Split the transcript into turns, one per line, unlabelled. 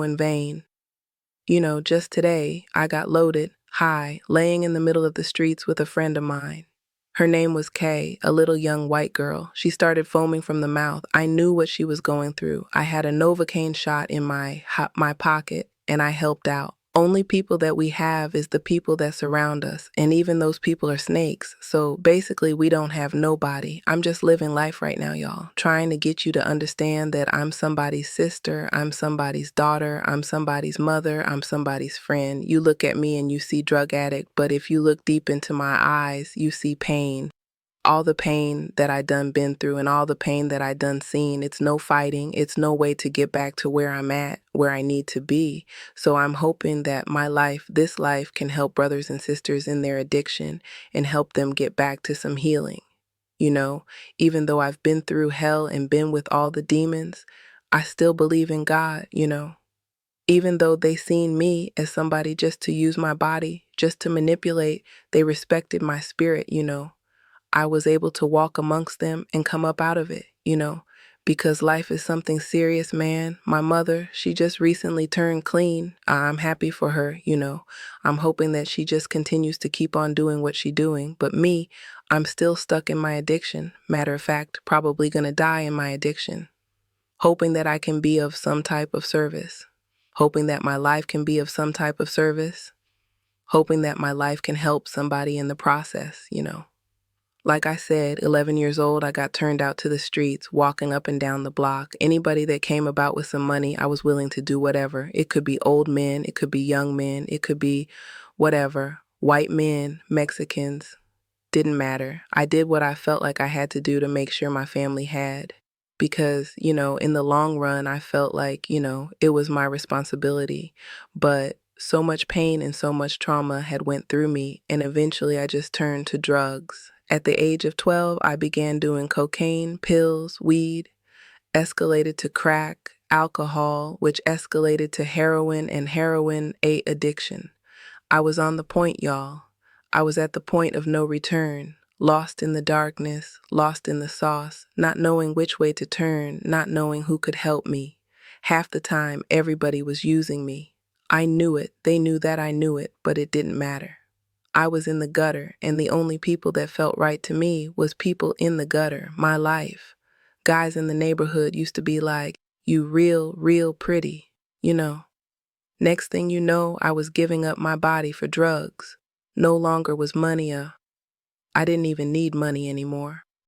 in vain. Just today, I got loaded, high, laying in the middle of the streets with a friend of mine. Her name was Kay, a little young white girl. She started foaming from the mouth. I knew what she was going through. I had a Novocaine shot in my pocket, and I helped out. Only people that we have is the people that surround us, and even those people are snakes. So basically, we don't have nobody. I'm just living life right now, y'all, trying to get you to understand that I'm somebody's sister, I'm somebody's daughter, I'm somebody's mother, I'm somebody's friend. You look at me and you see drug addict, but if you look deep into my eyes, you see pain. All the pain that I done been through and all the pain that I done seen. It's no fighting. It's no way to get back to where I'm at, where I need to be. So I'm hoping that my life, this life, can help brothers and sisters in their addiction and help them get back to some healing. You know, even though I've been through hell and been with all the demons, I still believe in God. Even though they seen me as somebody just to use my body, just to manipulate, they respected my spirit. I was able to walk amongst them and come up out of it, because life is something serious, man. My mother, she just recently turned clean. I'm happy for her. I'm hoping that she just continues to keep on doing what she's doing. But me, I'm still stuck in my addiction. Matter of fact, probably gonna die in my addiction. Hoping that I can be of some type of service. Hoping that my life can be of some type of service. Hoping that my life can help somebody in the process. Like I said, 11 years old, I got turned out to the streets, walking up and down the block. Anybody that came about with some money, I was willing to do whatever. It could be old men, it could be young men, it could be whatever. White men, Mexicans, didn't matter. I did what I felt like I had to do to make sure my family had. Because, in the long run, I felt like, it was my responsibility. But so much pain and so much trauma had went through me, and eventually I just turned to drugs. At the age of 12, I began doing cocaine, pills, weed, escalated to crack, alcohol, which escalated to heroin and heroin addiction. I was on the point, y'all. I was at the point of no return, lost in the darkness, lost in the sauce, not knowing which way to turn, not knowing who could help me. Half the time, everybody was using me. I knew it, they knew that I knew it, but it didn't matter. I was in the gutter, and the only people that felt right to me was people in the gutter, my life. Guys in the neighborhood used to be like, "You real, real pretty." Next thing you know, I was giving up my body for drugs. No longer was money I didn't even need money anymore.